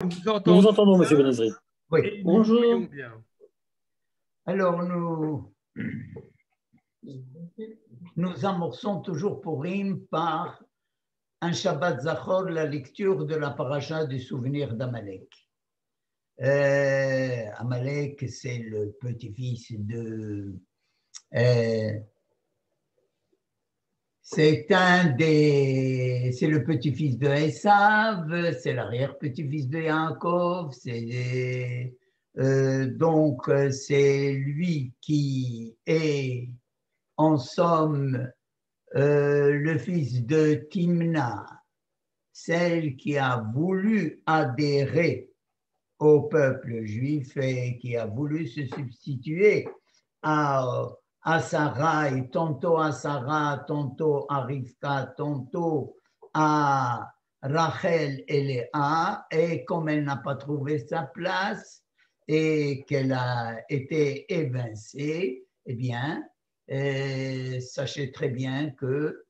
Nous Nous vous entendons entendons, Monsieur bien Benazri. Oui. et nous voyons Bonjour. bien. Alors, nous amorçons toujours Purim par un Shabbat Zachor, la lecture de la paracha du souvenir d'Amalek. Amalek, c'est le petit-fils de... c'est le petit-fils de Esav, c'est l'arrière-petit-fils de Yaakov, donc c'est lui qui est en somme le fils de Timna, celle qui a voulu adhérer au peuple juif et qui a voulu se substituer à Sarai, tantôt à Sarah, tantôt à Rivka, tantôt à Rachel et Léa, et comme elle n'a pas trouvé sa place et qu'elle a été évincée, eh bien, sachez très bien que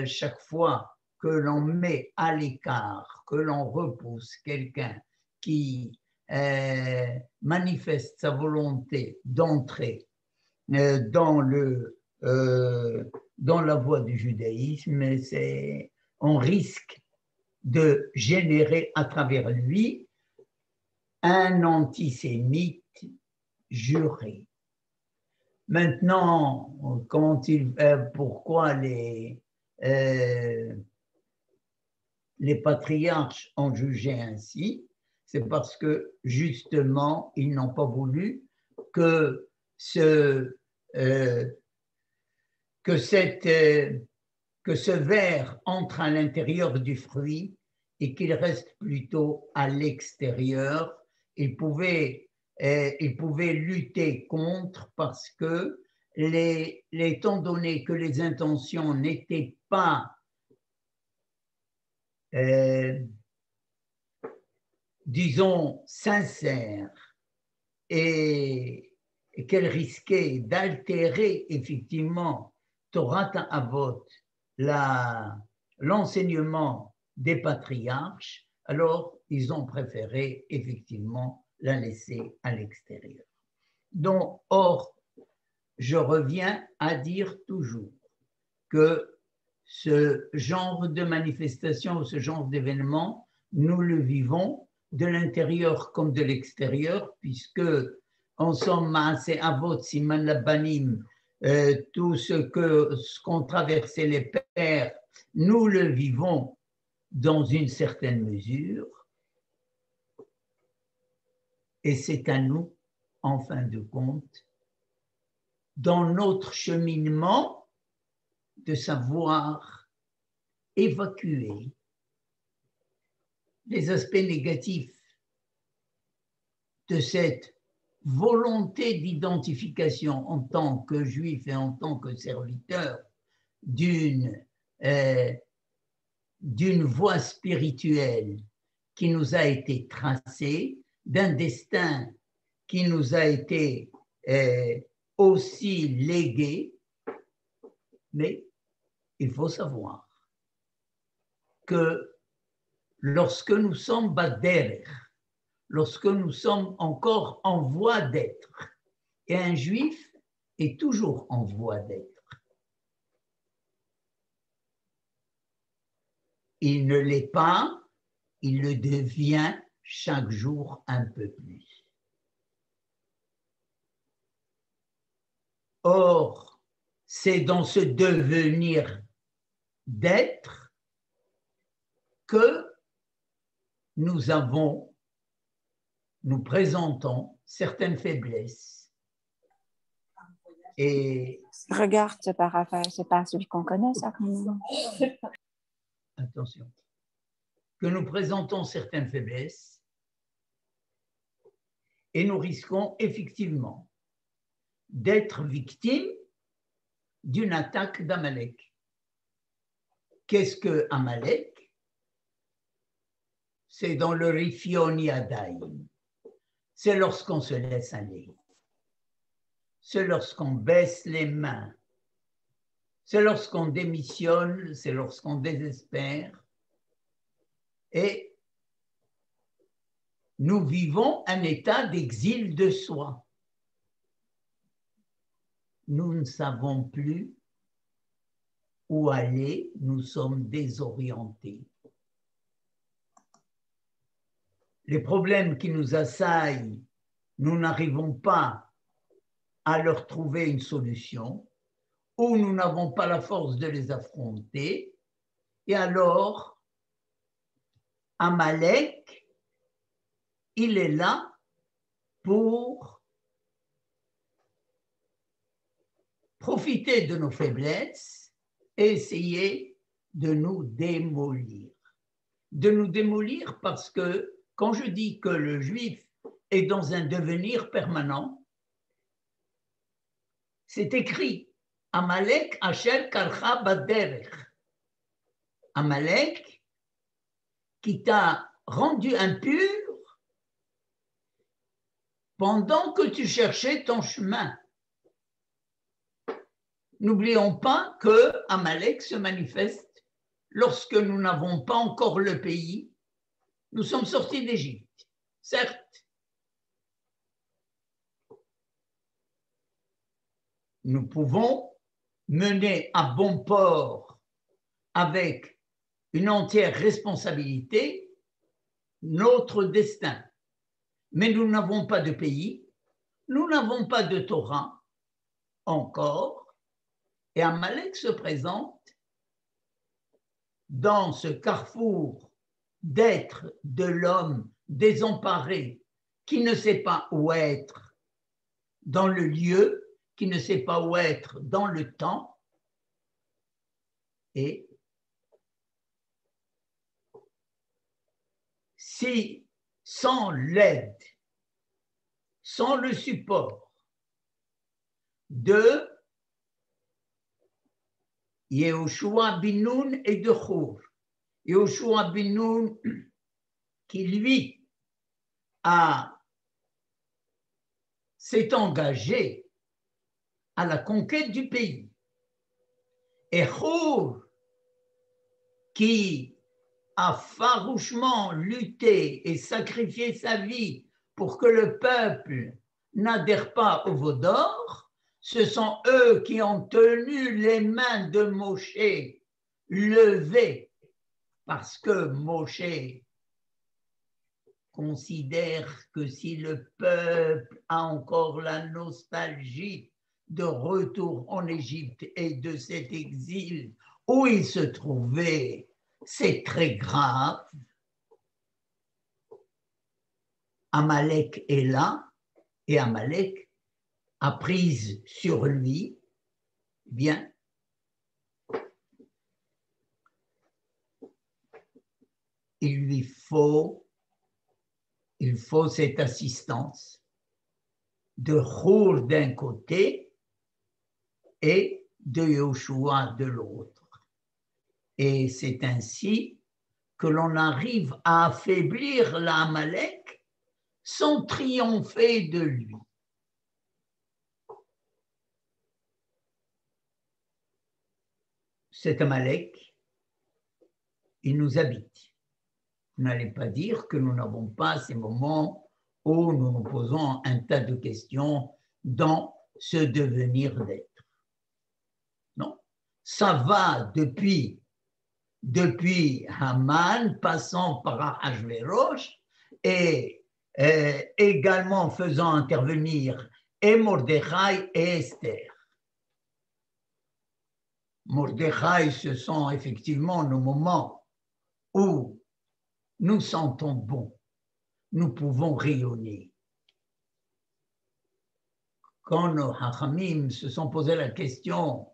chaque fois que l'on met à l'écart, que l'on repousse quelqu'un qui manifeste sa volonté d'entrer dans la voie du judaïsme, on risque de générer à travers lui un antisémite juré. Maintenant, pourquoi les patriarches ont jugé ainsi? C'est parce que justement, ils n'ont pas voulu que ce ver entre à l'intérieur du fruit et qu'il reste plutôt à l'extérieur. Il pouvait lutter contre parce que, étant donné que les intentions n'étaient pas disons sincères et qu'elle risquait d'altérer effectivement Torah Avot, l'enseignement des patriarches, alors ils ont préféré effectivement la laisser à l'extérieur. Donc, or, je reviens à dire toujours que ce genre de manifestation, ce genre d'événement, nous le vivons de l'intérieur comme de l'extérieur, puisque en somme, Maaseh Avot, Siman Labanim, tout ce qu'ont traversé les pères, nous le vivons dans une certaine mesure, et c'est à nous, en fin de compte, dans notre cheminement, de savoir évacuer les aspects négatifs de cette volonté d'identification en tant que juif et en tant que serviteur d'une voie spirituelle qui nous a été tracée, d'un destin qui nous a été aussi légué, mais il faut savoir que lorsque nous sommes bader, lorsque nous sommes encore en voie d'être, et un juif est toujours en voie d'être, il ne l'est pas, il le devient chaque jour un peu plus. Or, c'est dans ce devenir d'être que nous présentons certaines faiblesses. Et regarde, c'est pas Raphaël, c'est pas celui qu'on connaît, ça. Attention. Que nous présentons certaines faiblesses et nous risquons effectivement d'être victimes d'une attaque d'Amalek. Qu'est-ce que Amalek? C'est dans le Rifion Yadayim. C'est lorsqu'on se laisse aller. C'est lorsqu'on baisse les mains. C'est lorsqu'on démissionne, c'est lorsqu'on désespère. Et nous vivons un état d'exil de soi. Nous ne savons plus où aller, nous sommes désorientés. Les problèmes qui nous assaillent, nous n'arrivons pas à leur trouver une solution, ou nous n'avons pas la force de les affronter, et alors, Amalek, il est là pour profiter de nos faiblesses et essayer de nous démolir. De nous démolir parce que quand je dis que le juif est dans un devenir permanent, c'est écrit Amalek Asher Karcha Baderech. Amalek qui t'a rendu impur pendant que tu cherchais ton chemin. N'oublions pas que Amalek se manifeste lorsque nous n'avons pas encore le pays. Nous sommes sortis d'Égypte, certes. Nous pouvons mener à bon port avec une entière responsabilité notre destin. Mais nous n'avons pas de pays, nous n'avons pas de Torah encore, et Amalek se présente dans ce carrefour d'être de l'homme désemparé qui ne sait pas où être dans le lieu, qui ne sait pas où être dans le temps, et si sans l'aide, sans le support de Yehoshua bin Nun et de Hur, Yehoshua bin Nun qui lui s'est engagé à la conquête du pays, et Hur qui a farouchement lutté et sacrifié sa vie pour que le peuple n'adhère pas au veau d'or, ce sont eux qui ont tenu les mains de Moshe levées, parce que Moshe considère que si le peuple a encore la nostalgie de retour en Égypte et de cet exil où il se trouvait, c'est très grave. Amalek est là et Amalek a prise sur lui, bien, il faut cette assistance de Hur d'un côté et de Yehoshua de l'autre. Et c'est ainsi que l'on arrive à affaiblir l'Amalek sans triompher de lui. Cet Amalek, il nous habite. Vous n'allez pas dire que nous n'avons pas ces moments où nous nous posons un tas de questions dans ce devenir d'être. Non, ça va depuis Haman, passant par Ahashverosh, et également faisant intervenir et Mordechai et Esther. Mordechai, ce sont effectivement nos moments où nous sentons bon, nous pouvons rayonner. Quand nos Hachamim se sont posé la question,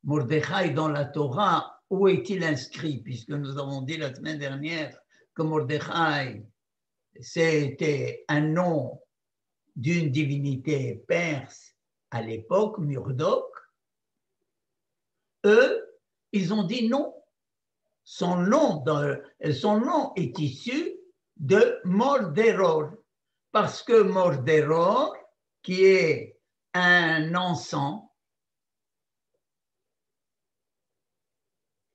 Mordechai dans la Torah, où est-il inscrit? Puisque nous avons dit la semaine dernière que Mordechai, c'était un nom d'une divinité perse à l'époque, Murdoch. Eux, ils ont dit non. Son nom est issu de Morderor, parce que Morderor, qui est un encens,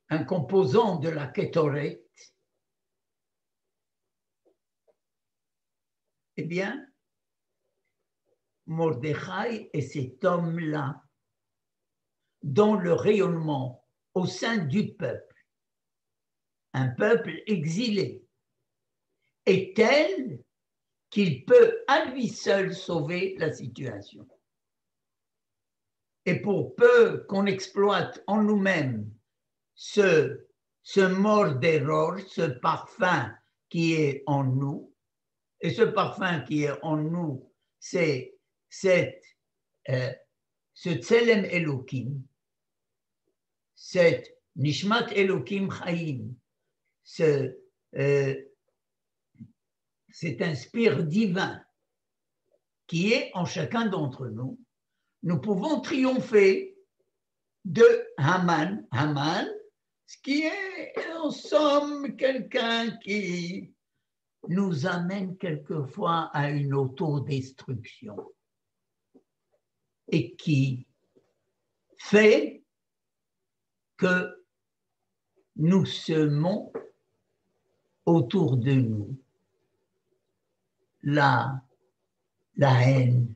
un composant de la Kétoret, Eh bien, Mordechai est cet homme-là dont le rayonnement au sein du peuple, un peuple exilé, est tel qu'il peut à lui seul sauver la situation. Et pour peu qu'on exploite en nous-mêmes ce mordéror, ce parfum qui est en nous, et ce parfum qui est en nous, c'est ce Tselem Elohim, cette Nishmat Elohim Chaim, cet inspire divin qui est en chacun d'entre nous, nous pouvons triompher de Haman. Haman, ce qui est en somme quelqu'un qui nous amène quelquefois à une autodestruction et qui fait que nous semons autour de nous la haine,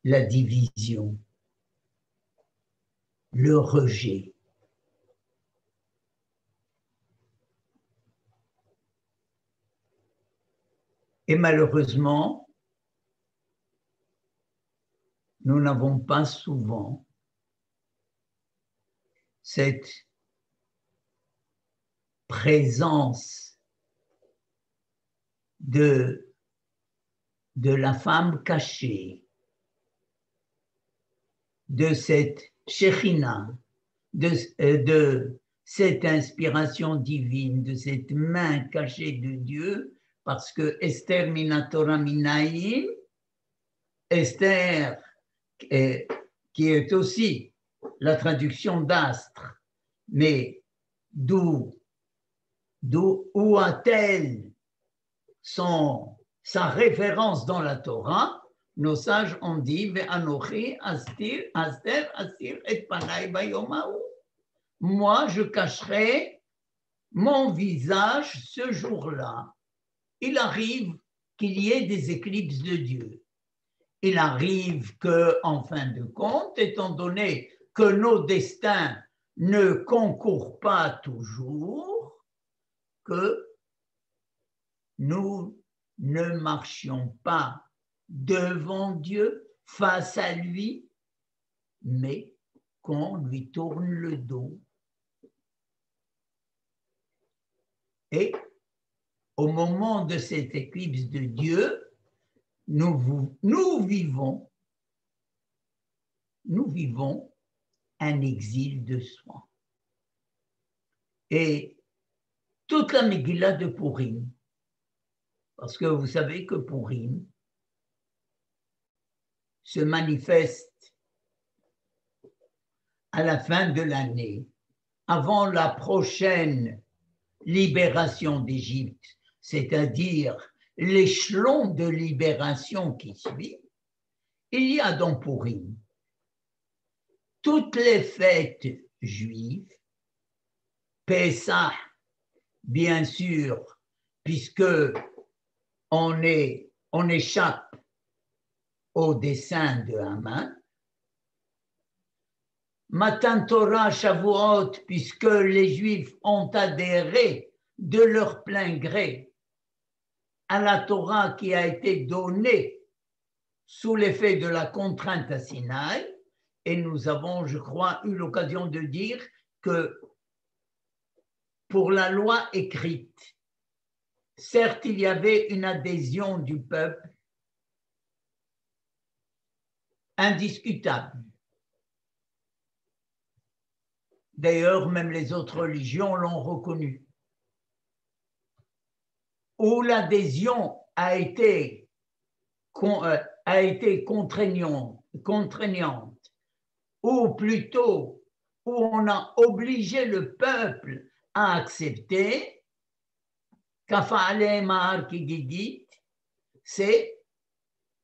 la division, le rejet. Et malheureusement, nous n'avons pas souvent cette présence de la femme cachée, de cette Shekhinah, de cette inspiration divine, de cette main cachée de Dieu, parce que Esther Minatora Minaïm, Esther, qui est aussi la traduction d'astre, mais où a-t-elle sa référence dans la Torah? Nos sages ont dit Ve'anochi astir et panai bayomahu. Moi, je cacherai mon visage ce jour-là. Il arrive qu'il y ait des éclipses de Dieu. Il arrive que, en fin de compte, étant donné que nos destins ne concourent pas toujours, que nous ne marchions pas devant Dieu, face à lui, mais qu'on lui tourne le dos. Et au moment de cette éclipse de Dieu, nous vivons un exil de soi. Et toute la Megillah de Purim, parce que vous savez que Purim se manifeste à la fin de l'année, avant la prochaine libération d'Égypte, c'est-à-dire l'échelon de libération qui suit, il y a dans Purim toutes les fêtes juives, Pessah, bien sûr, puisque on échappe au dessein de Haman, Matan Torah, Shavuot, puisque les Juifs ont adhéré de leur plein gré à la Torah qui a été donnée sous l'effet de la contrainte à Sinaï, et nous avons, je crois, eu l'occasion de dire que pour la loi écrite, certes, il y avait une adhésion du peuple indiscutable. D'ailleurs, même les autres religions l'ont reconnu. Où l'adhésion a été contraignante, ou plutôt où on a obligé le peuple à accepter, c'est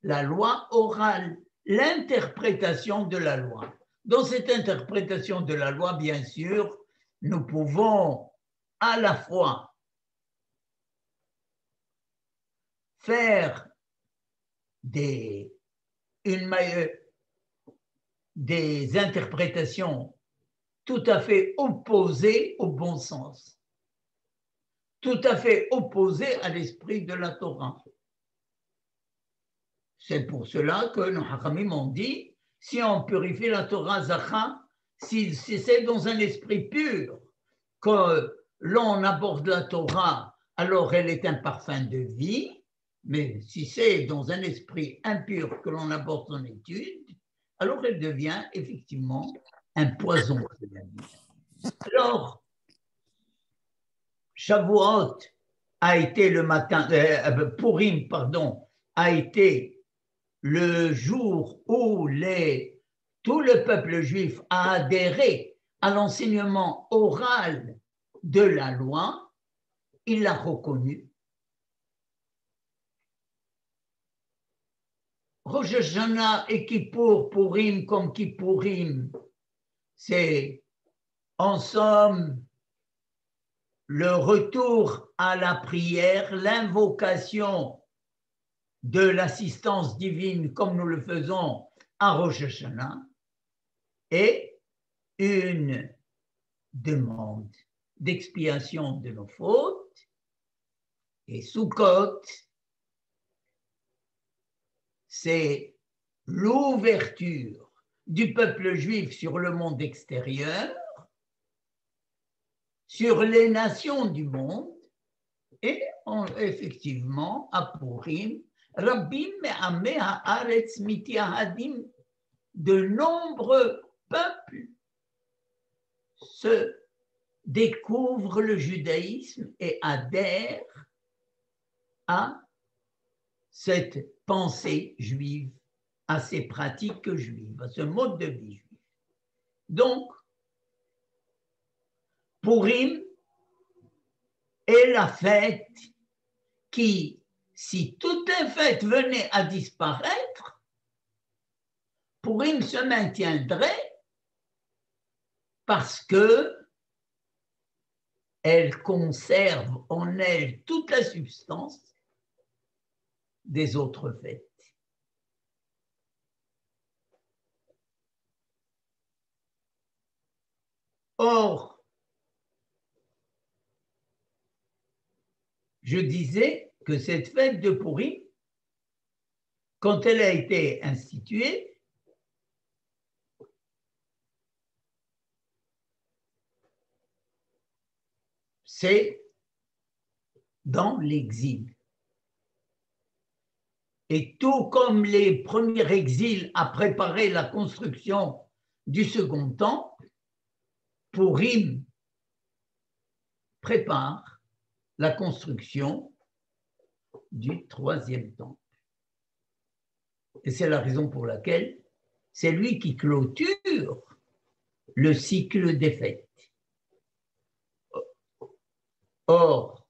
la loi orale, l'interprétation de la loi. Dans cette interprétation de la loi, bien sûr, nous pouvons à la fois faire des interprétations tout à fait opposées au bon sens, tout à fait opposées à l'esprit de la Torah. C'est pour cela que nos Hachamim ont dit, si on purifie la Torah Zacha, si c'est dans un esprit pur que l'on aborde la Torah, alors elle est un parfum de vie, mais si c'est dans un esprit impur que l'on aborde son étude, alors elle devient effectivement un poison de la vie. Alors, Shavuot a été le matin, Purim, pardon, a été le jour où tout le peuple juif a adhéré à l'enseignement oral de la loi, il l'a reconnu. Rosh Hashanah et Kippour, Purim comme Kippourim, c'est en somme le retour à la prière, l'invocation de l'assistance divine comme nous le faisons à Rosh Hashanah et une demande d'expiation de nos fautes. Et Sukkot, c'est l'ouverture du peuple juif sur le monde extérieur, sur les nations du monde, et effectivement, à Purim, Rabbim me'ameh haaretz mityahadim, de nombreux peuples se découvrent le judaïsme et adhèrent à cette pensée juive, à ces pratiques juives, à ce mode de vie juif. Donc, Purim est la fête qui, si toutes les fêtes venaient à disparaître, Purim se maintiendrait parce que elle conserve en elle toute la substance des autres fêtes. Or, je disais que cette fête de Purim, quand elle a été instituée, c'est dans l'exil. Et tout comme les premiers exils a préparé la construction du second temple, Purim prépare la construction du troisième temple. Et c'est la raison pour laquelle c'est lui qui clôture le cycle des fêtes. Or,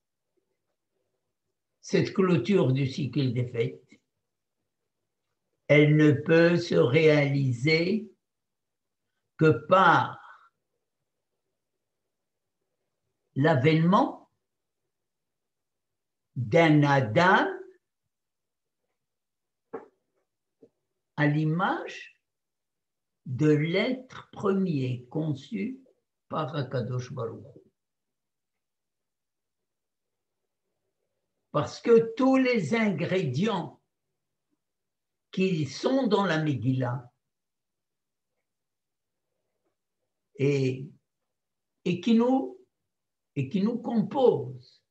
cette clôture du cycle des fêtes, elle ne peut se réaliser que par l'avènement d'un Adam à l'image de l'être premier conçu par Akadosh Baruch Hu. Parce que tous les ingrédients qui sont dans la Megillah et qui nous composent,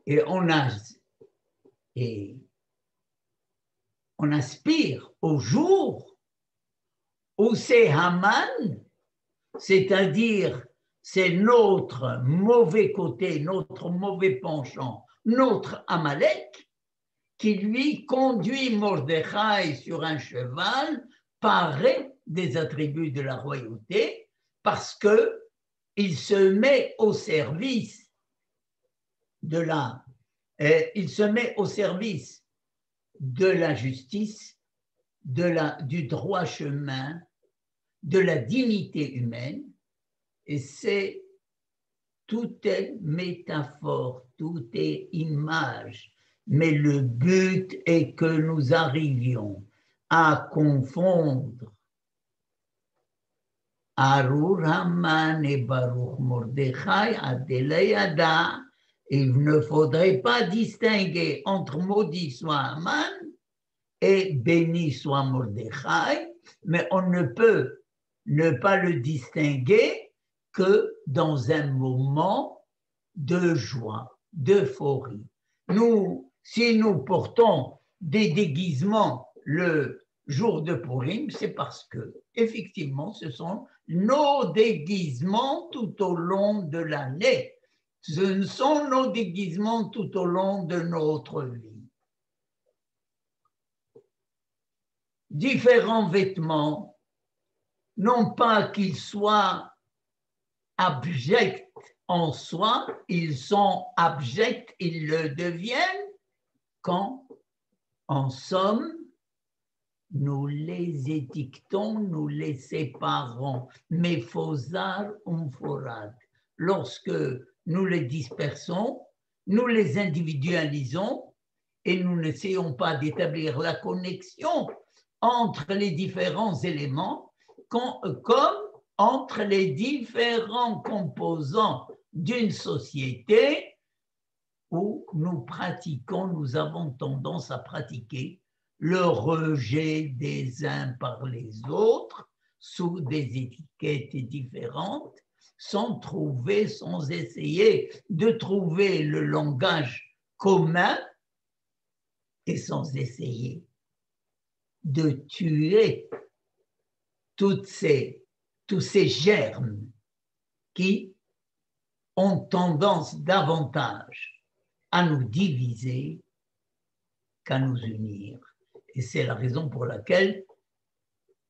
et on aspire au jour où c'est Haman, c'est-à-dire c'est notre mauvais côté, notre mauvais penchant, notre Amalek, qui lui conduit Mordechai sur un cheval paré des attributs de la royauté parce qu'il se met au service il se met au service de la justice, du droit chemin, de la dignité humaine, et c'est tout est métaphore, tout est image, mais le but est que nous arrivions à confondre Arur Haman et Baruch Mordechai Adeleyada. Il ne faudrait pas distinguer entre maudit soit Haman et béni soit Mordechai, mais on ne peut ne pas le distinguer que dans un moment de joie, d'euphorie. Nous, si nous portons des déguisements le jour de Purim, c'est parce que, effectivement, ce sont nos déguisements tout au long de l'année. Ce sont nos déguisements tout au long de notre vie. Différents vêtements, non pas qu'ils soient abjects en soi, ils sont abjects, ils le deviennent quand, en somme, nous les étiquetons, nous les séparons, méphosar umforad. Lorsque nous les dispersons, nous les individualisons et nous n'essayons pas d'établir la connexion entre les différents éléments comme entre les différents composants d'une société où nous pratiquons, nous avons tendance à pratiquer le rejet des uns par les autres sous des étiquettes différentes, sans essayer de trouver le langage commun et sans essayer de tuer tous ces germes qui ont tendance davantage à nous diviser qu'à nous unir. Et c'est la raison pour laquelle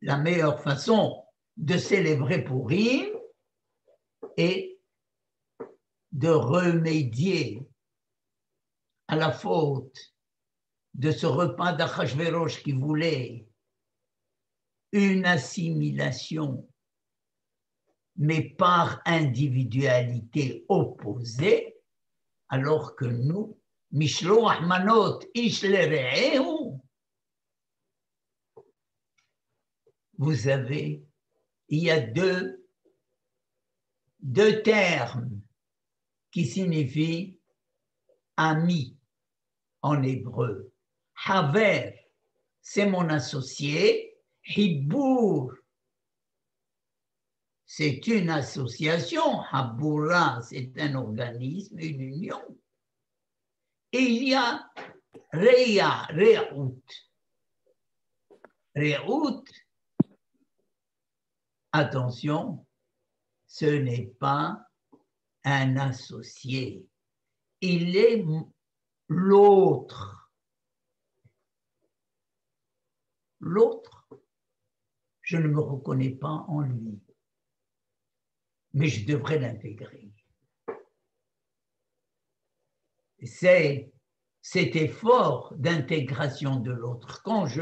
la meilleure façon de célébrer Purim est de remédier à la faute de ce repas d'Achashverosh qui voulait une assimilation, mais par individualité opposée, alors que nous, Mishloach Manot Ish Lere'ehu, vous avez, il y a deux termes qui signifient ami en hébreu. Haver, c'est mon associé. Hibour, c'est une association. Haboura, c'est un organisme, une union. Et il y a Reya, Re'out. Re'out, attention, ce n'est pas un associé. Il est l'autre. L'autre, je ne me reconnais pas en lui, mais je devrais l'intégrer. C'est cet effort d'intégration de l'autre. Quand je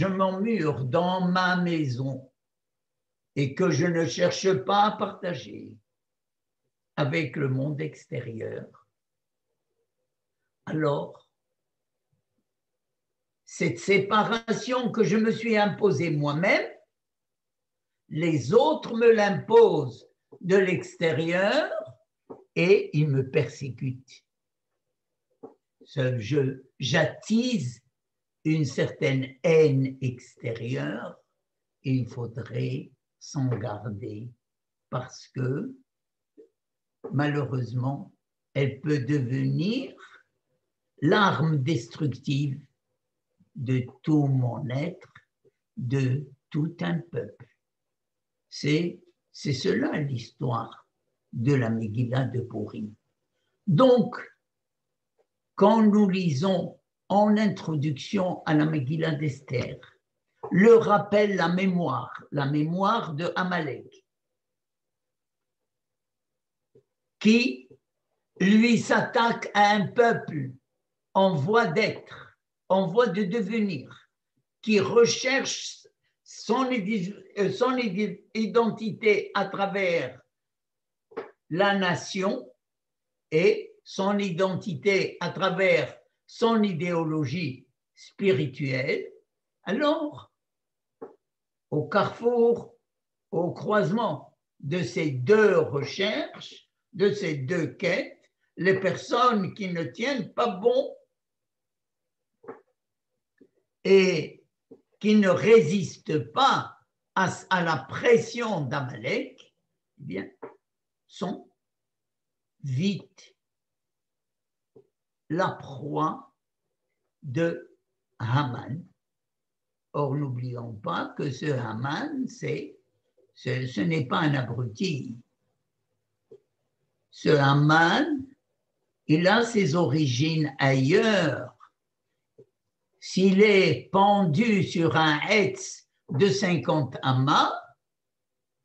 m'emmure dans ma maison et que je ne cherche pas à partager avec le monde extérieur, alors cette séparation que je me suis imposée moi-même, les autres me l'imposent de l'extérieur et ils me persécutent. J'attise une certaine haine extérieure et il faudrait s'en garder parce que malheureusement, elle peut devenir l'arme destructive de tout mon être, de tout un peuple. C'est cela l'histoire de la Megillah de Purim. Donc, quand nous lisons en introduction à la Megillah d'Esther, le rappel, la mémoire de Amalek, qui lui s'attaque à un peuple en voie d'être, en voie de devenir, qui recherche son identité à travers la nation et son identité à travers son idéologie spirituelle, alors, au carrefour, au croisement de ces deux recherches, de ces deux quêtes, les personnes qui ne tiennent pas bon et qui ne résistent pas à la pression d'Amalek, eh bien, sont vite la proie de Haman. Or, n'oublions pas que ce Haman, ce n'est pas un abruti. Ce Haman, il a ses origines ailleurs. S'il est pendu sur un hetz de 50 amas,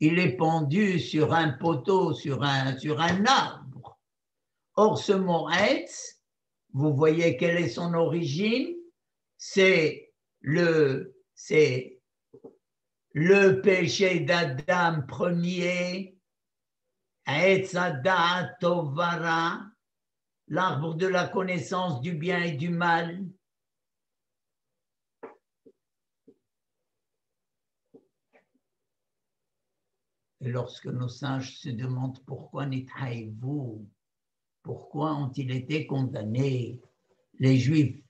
il est pendu sur un poteau, sur un arbre. Or, ce mot hetz, vous voyez quelle est son origine? C'est le péché d'Adam premier, Etz Hadat Tovara, l'arbre de la connaissance du bien et du mal. Et lorsque nos sages se demandent pourquoi Nithaïvou, pourquoi ont-ils été condamnés, les Juifs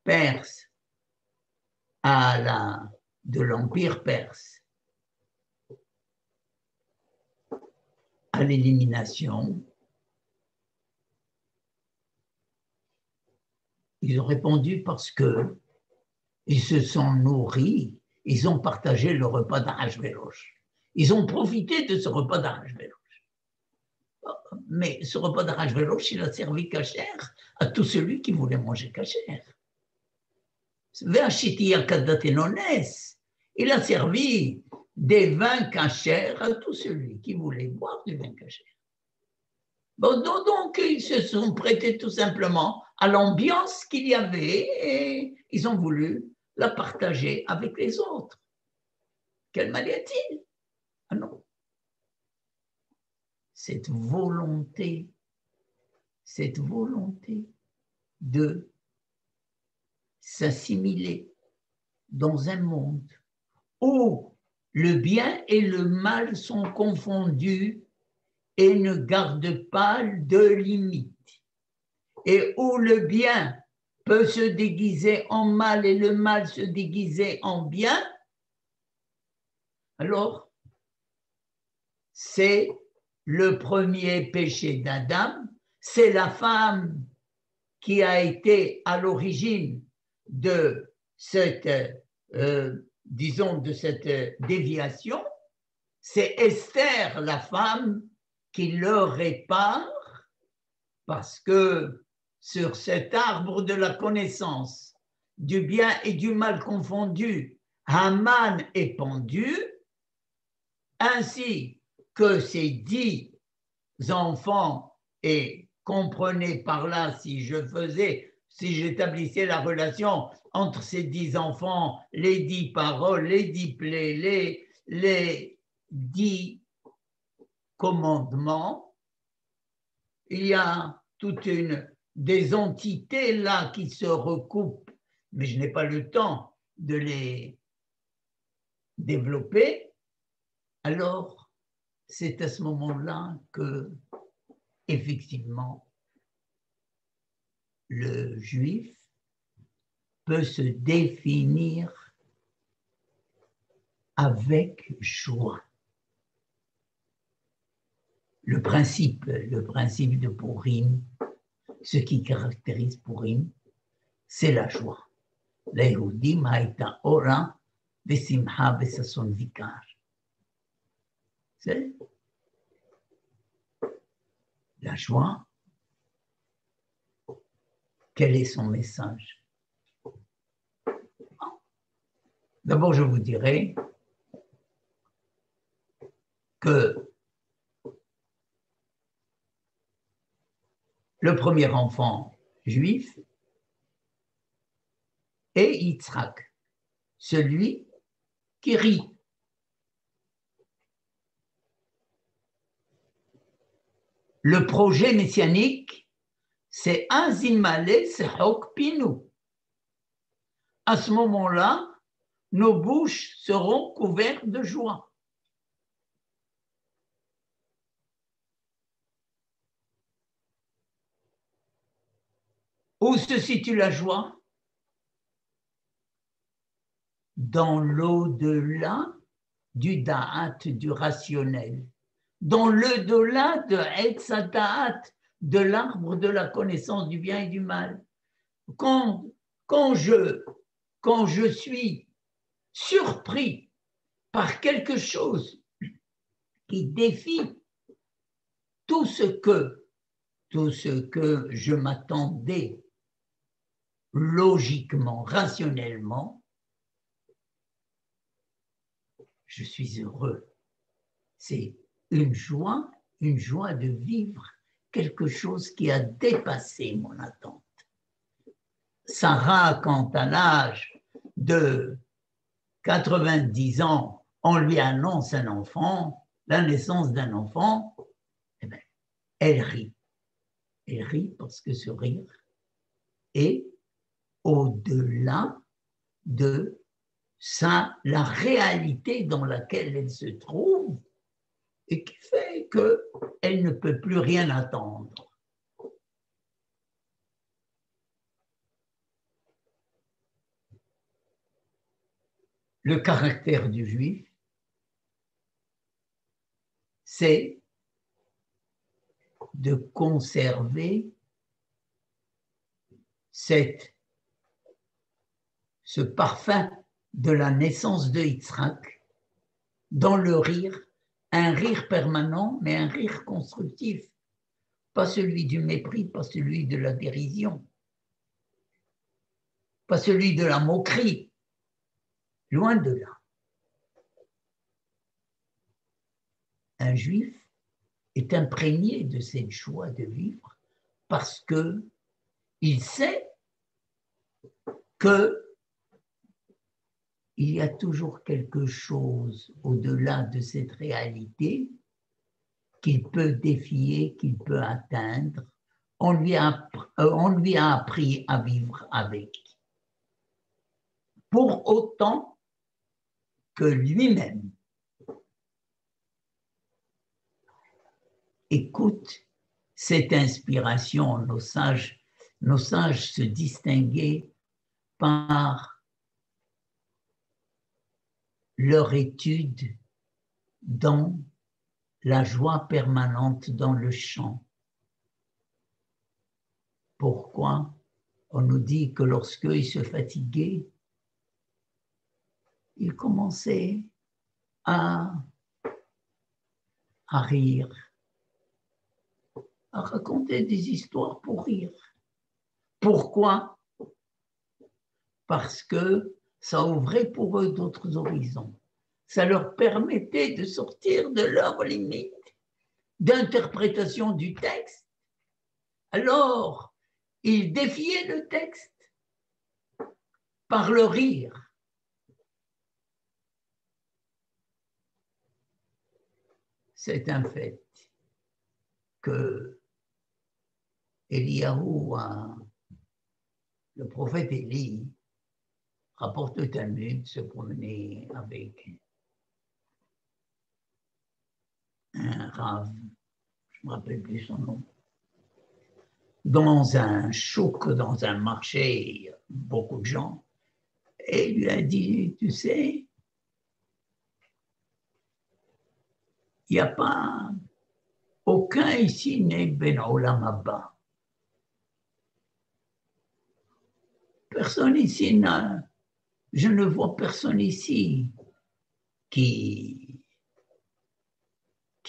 perses, de l'Empire perse, à l'élimination, ils ont répondu parce que ils se sont nourris, ils ont partagé le repas d'Achashverosh. Ils ont profité de ce repas d'Achashverosh. Mais ce repas d'Achashverosh, il a servi cachère à tout celui qui voulait manger cachère. Il a servi des vins cachères à tout celui qui voulait boire du vin cachère. Bon, donc, ils se sont prêtés tout simplement à l'ambiance qu'il y avait et ils ont voulu la partager avec les autres. Quel mal y a-t-il? Ah non. Cette volonté de s'assimiler dans un monde où le bien et le mal sont confondus et ne gardent pas de limite, et où le bien peut se déguiser en mal et le mal se déguiser en bien, alors c'est le premier péché d'Adam, c'est la femme qui a été à l'origine de cette, disons, de cette déviation, c'est Esther, la femme, qui le répare parce que sur cet arbre de la connaissance du bien et du mal confondus, Haman est pendu, ainsi que ses 10 enfants, et comprenez par là si j'établissais la relation entre ces 10 enfants, les 10 paroles, les 10 plaies, les 10 commandements, il y a toute des entités là qui se recoupent, mais je n'ai pas le temps de les développer. Alors, c'est à ce moment-là que, effectivement, le juif peut se définir avec joie. Le principe de Purim, ce qui caractérise Purim, c'est la joie. Lehudim haïta ora vesimha vesason vikar. C'est la joie. Quel est son message? D'abord, je vous dirai que le premier enfant juif est Yitzhak, celui qui rit. Le projet messianique, c'est Azimale Sehok Pinu. À ce moment-là, nos bouches seront couvertes de joie. Où se situe la joie? Dans l'au-delà du da'at, du rationnel. Dans l'au-delà de Etzadat, de l'arbre de la connaissance du bien et du mal. Quand je suis surpris par quelque chose qui défie tout ce que je m'attendais logiquement, rationnellement, je suis heureux. C'est une joie de vivre quelque chose qui a dépassé mon attente. Sarah, quand à l'âge de 90 ans, on lui annonce un enfant, la naissance d'un enfant, eh bien, elle rit. Elle rit parce que ce rire est au-delà de la réalité dans laquelle elle se trouve et qui fait qu'elle ne peut plus rien attendre. Le caractère du juif, c'est de conserver ce parfum de la naissance de Yitzhak dans le rire, un rire permanent, mais un rire constructif, pas celui du mépris, pas celui de la dérision, pas celui de la moquerie, loin de là. Un juif est imprégné de cette joie de vivre parce qu'il sait qu'il y a toujours quelque chose au-delà de cette réalité qu'il peut défier, qu'il peut atteindre. On lui a appris à vivre avec. Pour autant que lui-même écoute cette inspiration. Nos sages se distinguaient par leur étude dans la joie permanente dans le chant. Pourquoi? On nous dit que lorsqu'ils se fatiguaient, ils commençaient à rire, à raconter des histoires pour rire. Pourquoi? Parce que ça ouvrait pour eux d'autres horizons. Ça leur permettait de sortir de leurs limites d'interprétation du texte. Alors, ils défiaient le texte par le rire. C'est un fait que Eliyahu, le prophète Élie, rapporte le Talmud, se promenait avec un rave, je ne me rappelle plus son nom, dans un chouk, dans un marché, beaucoup de gens, et il lui a dit, tu sais, il n'y a pas, aucun ici n'est ben olam haba. Personne ici n'a, je ne vois personne ici qui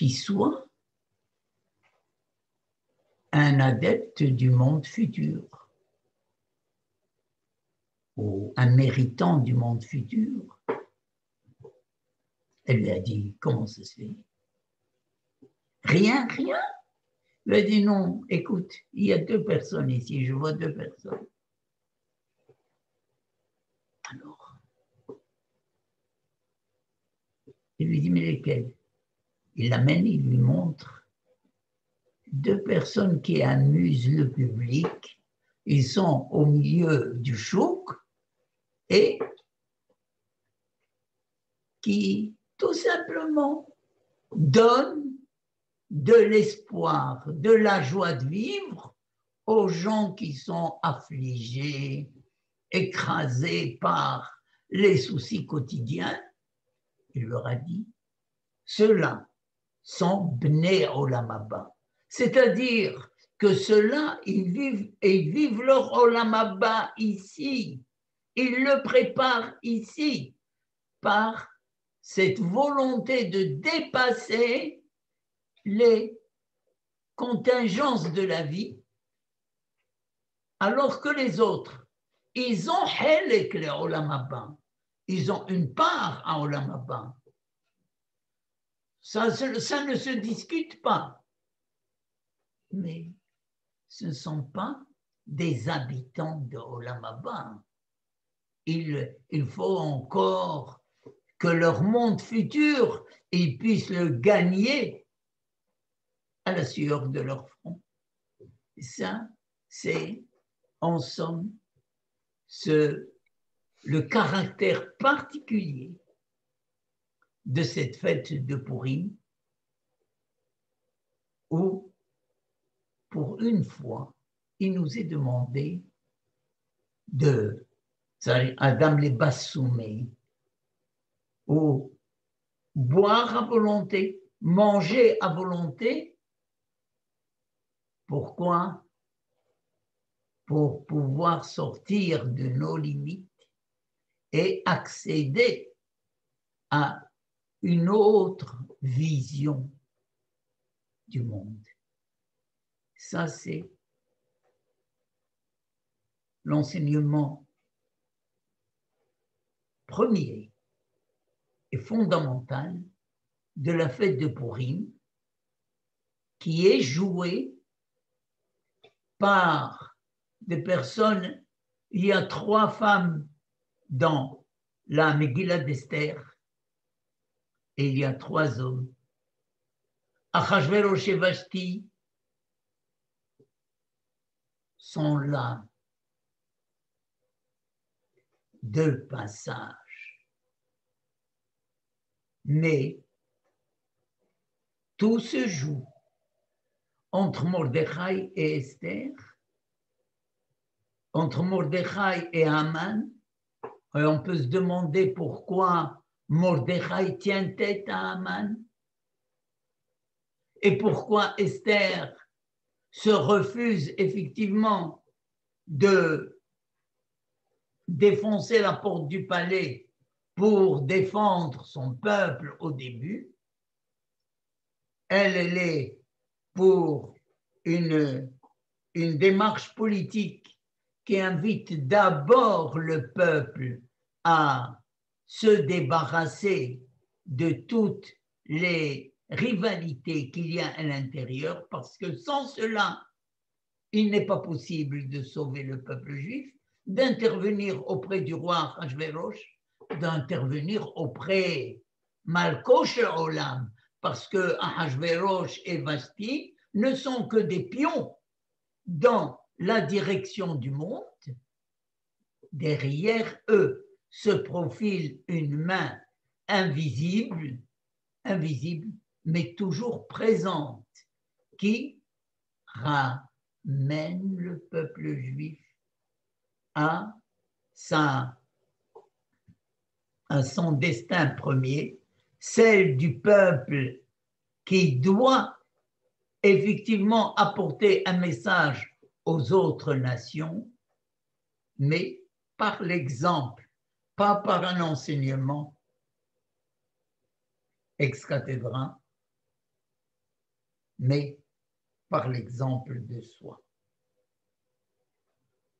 soit un adepte du monde futur ou un méritant du monde futur. Elle lui a dit, comment ça se fait? Rien. Elle lui a dit, non, écoute, il y a 2 personnes ici, je vois 2 personnes. Alors, Il lui dit, mais lesquels? Il l'amène, il lui montre deux personnes qui amusent le public. Ils sont au milieu du chouk et qui tout simplement donnent de l'espoir, de la joie de vivre aux gens qui sont affligés, écrasés par les soucis quotidiens. Il leur a dit, ceux-là sont Bnei Olam Haba. C'est-à-dire que ceux-là, ils vivent leur Olam Haba ici. Ils le préparent ici par cette volonté de dépasser les contingences de la vie, alors que les autres, ils ont Helek le Olam Haba. Ils ont une part à Olam Haba. Ça ne se discute pas. Mais ce ne sont pas des habitants de Olam Haba. Il faut encore que leur monde futur, ils puissent le gagner à la sueur de leur front. Et ça, c'est en somme le caractère particulier de cette fête de Purim, où, pour une fois, il nous est demandé de Adam les Bassoumé, ou boire à volonté, manger à volonté. Pourquoi? Pour pouvoir sortir de nos limites et accéder à une autre vision du monde. Ça, c'est l'enseignement premier et fondamental de la fête de Purim, qui est jouée par des personnes. Il y a 3 femmes dans la Megillah d'Esther et il y a 3 hommes. Achashverosh et Vashti sont là de passage. Mais tout se joue entre Mordechai et Esther, entre Mordechai et Haman. Et on peut se demander pourquoi Mordechai tient tête à Haman et pourquoi Esther se refuse effectivement de défoncer la porte du palais pour défendre son peuple au début. Elle est pour une démarche politique qui invite d'abord le peuple à se débarrasser de toutes les rivalités qu'il y a à l'intérieur, parce que sans cela, il n'est pas possible de sauver le peuple juif, d'intervenir auprès du roi Achashverosh, d'intervenir auprès Malkosh Olam, parce que Achashverosh et Vashti ne sont que des pions dans la direction du monde. Derrière eux se profile une main invisible, mais toujours présente, qui ramène le peuple juif à son destin premier, celle du peuple qui doit effectivement apporter un message aux autres nations, mais par l'exemple, pas par un enseignement ex cathedra, mais par l'exemple de soi.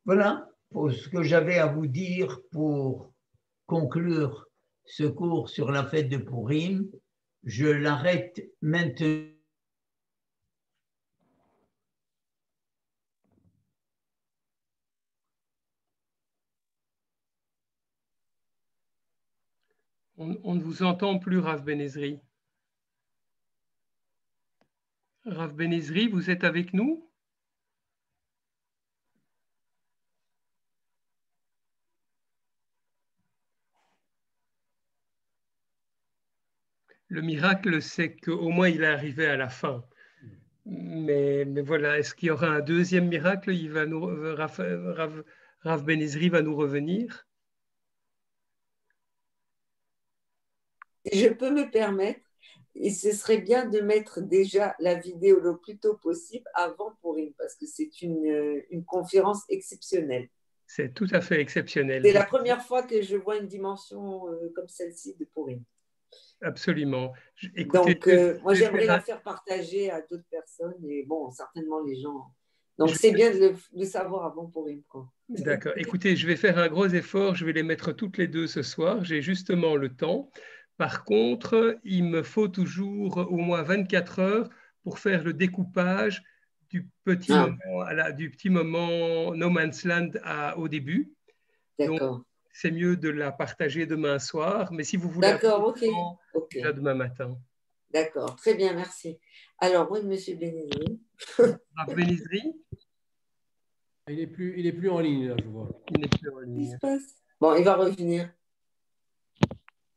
Voilà pour ce que j'avais à vous dire pour conclure ce cours sur la fête de Purim. Je l'arrête maintenant. On ne vous entend plus, Rav Ben-Ezri. Rav Ben-Ezri, vous êtes avec nous? Le miracle, c'est qu'au moins il est arrivé à la fin. Mais voilà, est-ce qu'il y aura un deuxième miracle? Rav Ben-Ezri va nous revenir? Si je peux me permettre, et ce serait bien de mettre déjà la vidéo le plus tôt possible avant Purim, parce que c'est une conférence exceptionnelle. C'est tout à fait exceptionnel. C'est la première fois que je vois une dimension comme celle-ci de Purim. Absolument. Écoutez, donc, moi, j'aimerais la faire partager à d'autres personnes, et bon, certainement les gens. Donc, c'est bien de le savoir avant Purim. D'accord. Écoutez, je vais faire un gros effort. Je vais les mettre toutes les deux ce soir. J'ai justement le temps. Par contre, il me faut toujours au moins 24 heures pour faire le découpage du petit moment No Man's Land au début. D'accord. C'est mieux de la partager demain soir. Mais si vous voulez, déjà demain matin. D'accord. Très bien, merci. Alors, oui, monsieur Ben-Ezri. Rav Ben-Ezri? Il est plus en ligne, là, je vois. Il n'est plus en ligne. Qu'est-ce qui se passe? Bon, il va revenir.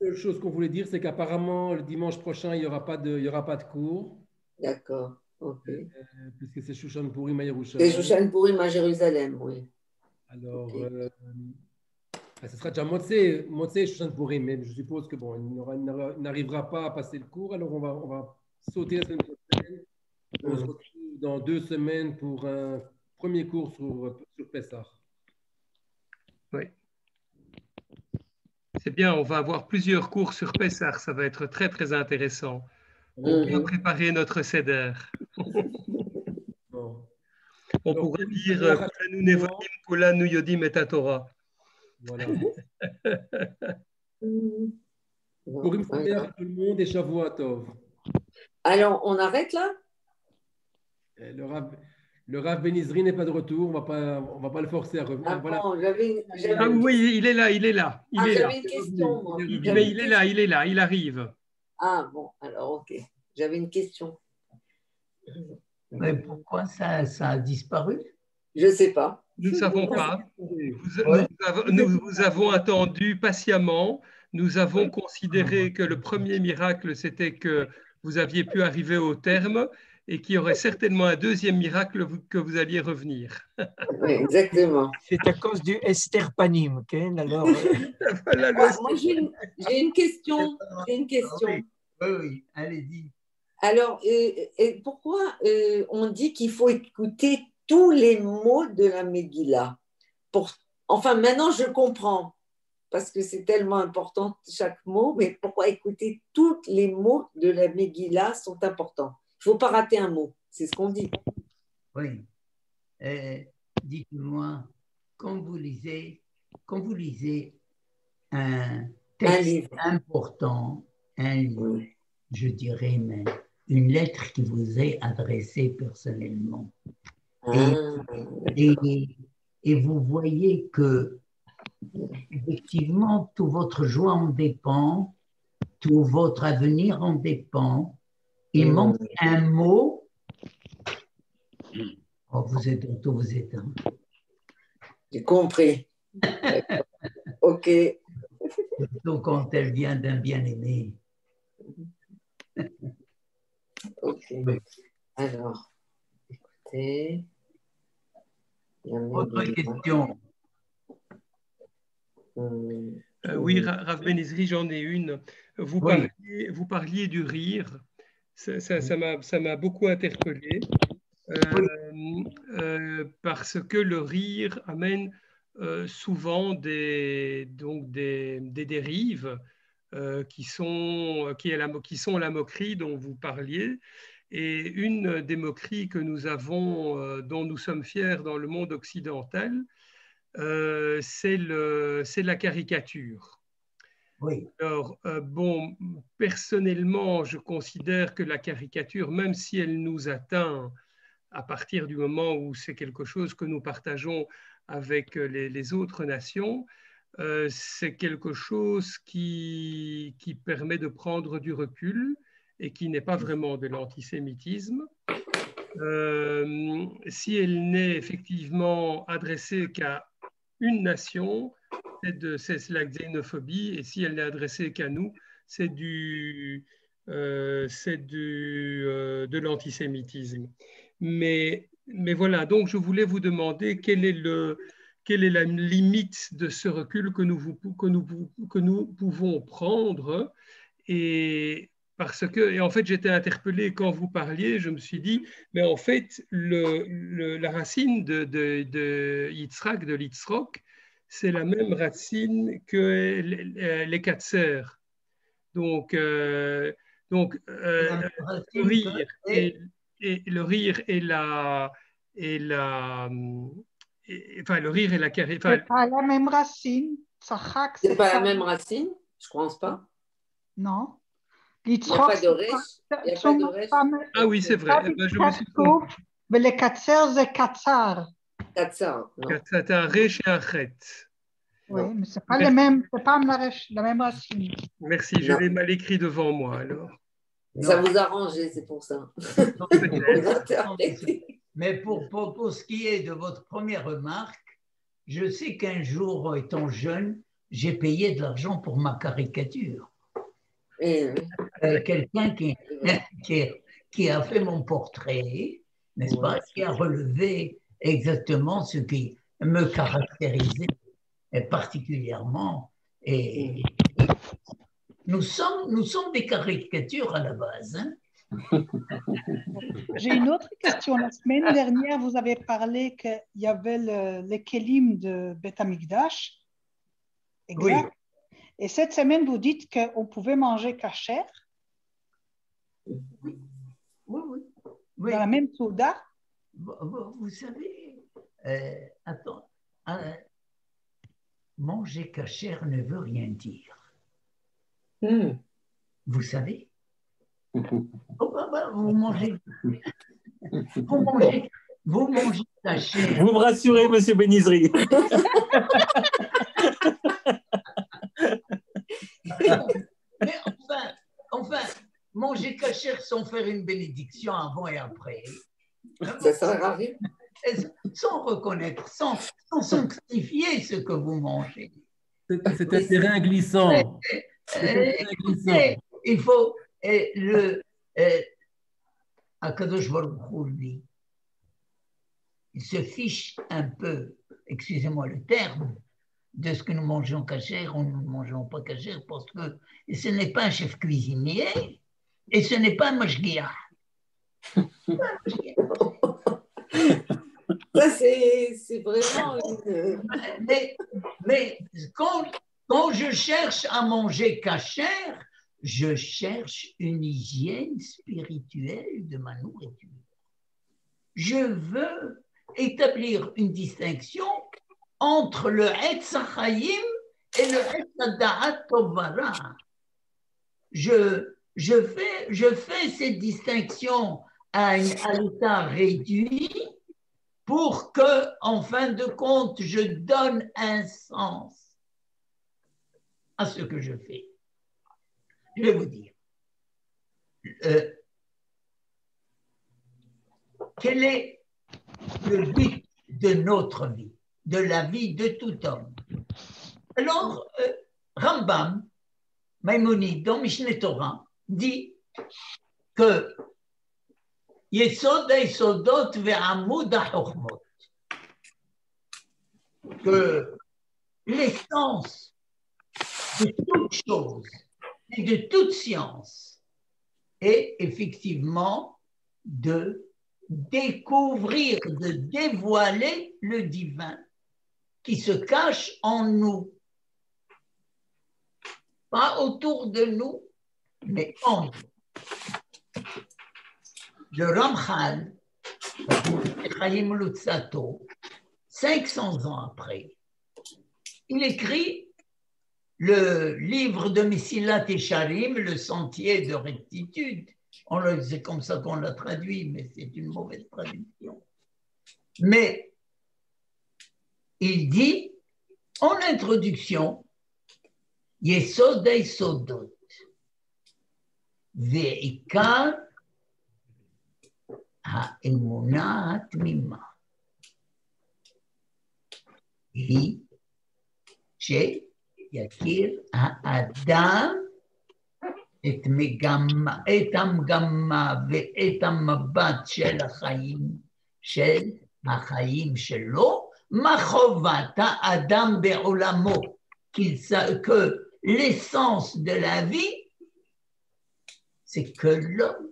La seule chose qu'on voulait dire, c'est qu'apparemment, le dimanche prochain, il n'y aura pas de cours. D'accord, ok. Puisque c'est Shushan Purim à Yerushalayim. C'est Shushan Purim à Jérusalem, oui. Alors, ce sera déjà Motzei Shushan Purim, mais je suppose que bon, il n'arrivera pas à passer le cours, alors on va sauter la semaine prochaine. On se retrouve dans 2 semaines pour un premier cours sur Pessah. Oui. C'est bien, on va avoir plusieurs cours sur Pessah, ça va être très très intéressant. On va préparer notre seder. On pourrait dire nous nevodim kola nu yodim et Torah. Voilà. Pour une fois, tout le monde et Shavuot Tov. Alors, on arrête là? Le Rav Ben-Ezri n'est pas de retour, on va pas le forcer à revenir. Ah, voilà. bon, ah oui, il est là. J'avais une question, moi. Mais il est là, il arrive. Ah bon, alors ok. J'avais une question. Mais pourquoi ça a disparu? Je ne sais pas. Nous ne savons pas. Nous avons attendu patiemment. Nous avons considéré que le premier miracle, c'était que vous aviez pu arriver au terme et qu'il y aurait certainement un deuxième miracle que vous alliez revenir. Oui, exactement. C'est à cause du Esther Panim, ok? Alors, voilà, moi, j'ai une question. Oui, allez-y. Alors, pourquoi on dit qu'il faut écouter tous les mots de la Megillah? Enfin, maintenant, je comprends, parce que c'est tellement important chaque mot, mais pourquoi écouter tous les mots de la Megillah sont importants? Il ne faut pas rater un mot, c'est ce qu'on dit. Oui. Dites-moi, quand vous lisez un texte important, un livre, je dirais même une lettre qui vous est adressée personnellement, et vous voyez que effectivement tout votre joie en dépend, tout votre avenir en dépend. Il manque un mot. Oh, vous êtes éteint. J'ai compris. Ok. Surtout quand elle vient d'un bien-aimé. Ok. Alors, écoutez. Autre question. Oui, Rav Ben-Ezri, j'en ai une. Vous parliez du rire. Ça m'a beaucoup interpellé. Parce que le rire amène souvent des dérives qui sont la moquerie dont vous parliez. Et une des moqueries que nous avons, dont nous sommes fiers dans le monde occidental, c'est la caricature. Oui. Alors, bon, personnellement, je considère que la caricature, même si elle nous atteint à partir du moment où c'est quelque chose que nous partageons avec les autres nations, c'est quelque chose qui permet de prendre du recul et qui n'est pas vraiment de l'antisémitisme. Si elle n'est effectivement adressée qu'à une nation, c'est la xénophobie, et si elle n'est adressée qu'à nous, c'est de l'antisémitisme. Mais voilà, donc je voulais vous demander quelle est la limite de ce recul que nous pouvons prendre. Et parce que, et en fait, j'étais interpellé quand vous parliez, je me suis dit, mais en fait, la racine de Yitzhak, de l'Yitzhak, c'est la même racine que les quatre sœurs. Donc, le rire le rire enfin, le rire et la carrière. Enfin, C'est pas la même racine. Tzachak, C'est pas la même racine, je pense pas. Non. Il n'y a pas de resh. Il n'y a pas de resh. Ah oui, c'est vrai. Ben, je me suis trompé. Mais les katsar, c'est katsar. Katsar, non. C'est un resh et un chet. Oui, mais ce n'est pas, la même racine. Merci, je l'ai mal écrit devant moi alors. Ça vous a arrangé, c'est pour ça. Mais pour ce qui est de votre première remarque, je sais qu'un jour, étant jeune, j'ai payé de l'argent pour ma caricature. Quelqu'un qui a fait mon portrait, n'est-ce pas, qui a relevé exactement ce qui me caractérisait particulièrement. Et nous sommes des caricatures à la base. Hein? J'ai une autre question. La semaine dernière, vous avez parlé qu'il y avait les kelim de Beth Amikdash. Exact. Oui. Et cette semaine, vous dites qu'on pouvait manger kasher. Oui. Dans la même souda. Vous savez, attends, manger kasher ne veut rien dire. Vous savez, vous mangez kasher. Vous me rassurez, monsieur Benizri. Mais enfin, manger kasher sans faire une bénédiction avant et après. Ça sert à rien. Sans reconnaître, sans sanctifier ce que vous mangez. C'est un terrain glissant. Il faut Akadosh Baruch Hu, lui, il se fiche un peu, excusez-moi le terme, de ce que nous mangeons kasher ou nous ne mangeons pas kasher, parce que ce n'est pas un chef cuisinier et ce n'est pas un mashgiach. Ça, c'est vraiment mais quand je cherche à manger kasher, je cherche une hygiène spirituelle de ma nourriture. Je veux établir une distinction entre le Etz HaChaim et le Etz HaDa'at Tovara. Je fais cette distinction à l'état réduit pour que, en fin de compte, je donne un sens à ce que je fais. Je vais vous dire. Quel est le but de notre vie, de la vie de tout homme? Alors, Rambam, Maïmonide, dans Mishneh Torah, dit que Yesod HaYesodot ve'amud HaChochmot, que l'essence de toute chose et de toute science est effectivement de découvrir, de dévoiler le divin qui se cache en nous. Pas autour de nous, mais en nous. Le Ramchal, Chaim Luzzatto, 500 ans après, il écrit le livre de Mesilat Yesharim, le sentier de rectitude. C'est comme ça qu'on l'a traduit, mais c'est une mauvaise traduction. Mais il dit En introduction, יסוד היסודות, ועיקר האמונה התמימה היא שיכיר האדם את המגמה ואת המבט של החיים שלו, מה חובת האדם בעולמו, que l'essence de la vie, c'est que l'homme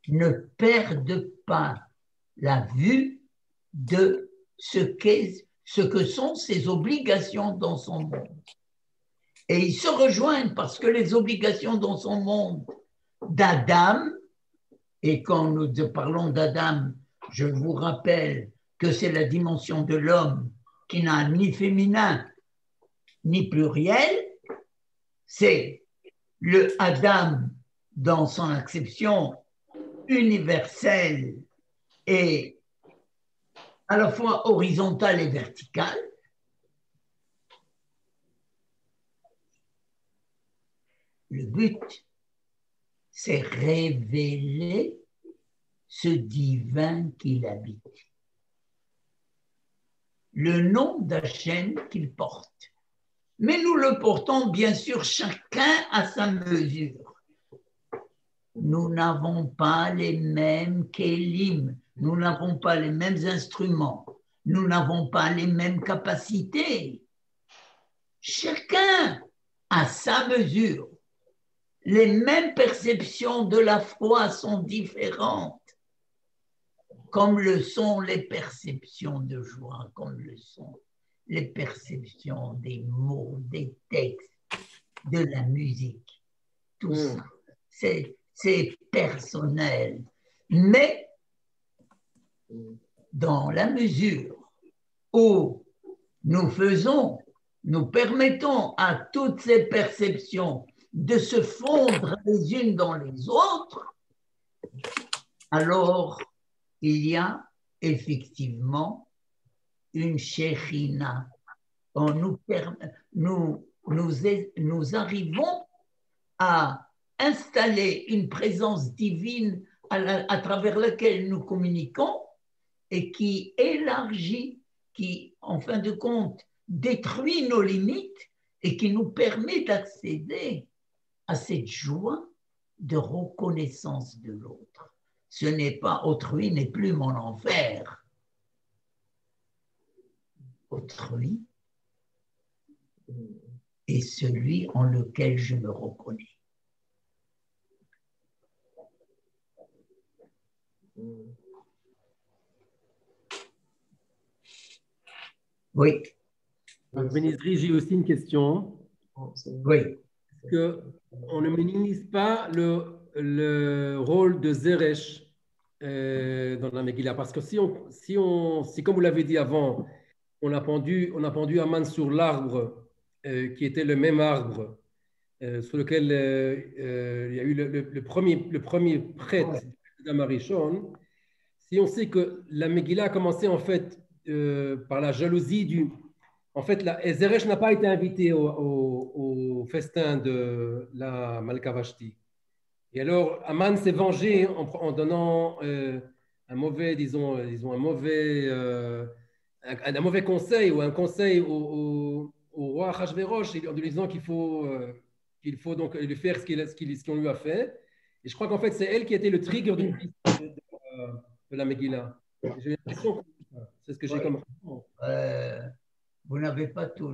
ne perde pas la vue de ce que sont ses obligations dans son monde. Et ils se rejoignent parce que les obligations dans son monde d'Adam, et quand nous parlons d'Adam, je vous rappelle que c'est la dimension de l'homme qui n'a ni féminin ni pluriel, c'est le Adam dans son acception universelle et à la fois horizontale et verticale. Le but, c'est révéler ce divin qu'il habite. Le nom d'Hachem qu'il porte. Mais nous le portons bien sûr chacun à sa mesure. Nous n'avons pas les mêmes kélim, nous n'avons pas les mêmes instruments, nous n'avons pas les mêmes capacités. Chacun à sa mesure. Les mêmes perceptions de la foi sont différentes, comme le sont les perceptions de joie, comme le sont les perceptions des mots, des textes, de la musique. Tout ça, c'est personnel. Mais dans la mesure où nous permettons à toutes ces perceptions de se fondre les unes dans les autres, alors il y a effectivement une Shekhinah. Nous arrivons à installer une présence divine à travers laquelle nous communiquons et qui élargit, qui en fin de compte détruit nos limites et qui nous permet d'accéder à cette joie de reconnaissance de l'autre. Ce n'est pas autrui n'est plus mon enfer. Autrui est celui en lequel je me reconnais. Oui. Benizri, j'ai aussi une question. Oui. On ne minimise pas le rôle de Zeresh dans la Megillah. Parce que si comme vous l'avez dit avant, on a pendu Aman sur l'arbre qui était le même arbre sur lequel il y a eu le premier prêtre d'Amarishon. Si on sait que la Megillah a commencé en fait par la jalousie du... En fait, Zeresh n'a pas été invité au festin de la Malka Vashti. Et alors, Aman s'est vengé en donnant un mauvais conseil ou un conseil au roi Achashverosh en lui disant qu'il faut donc lui faire ce qu'on lui a fait. Et je crois qu'en fait, c'est elle qui a été le trigger de la Megillah. J'ai l'impression que c'est ce que j'ai comme... Vous n'avez pas tous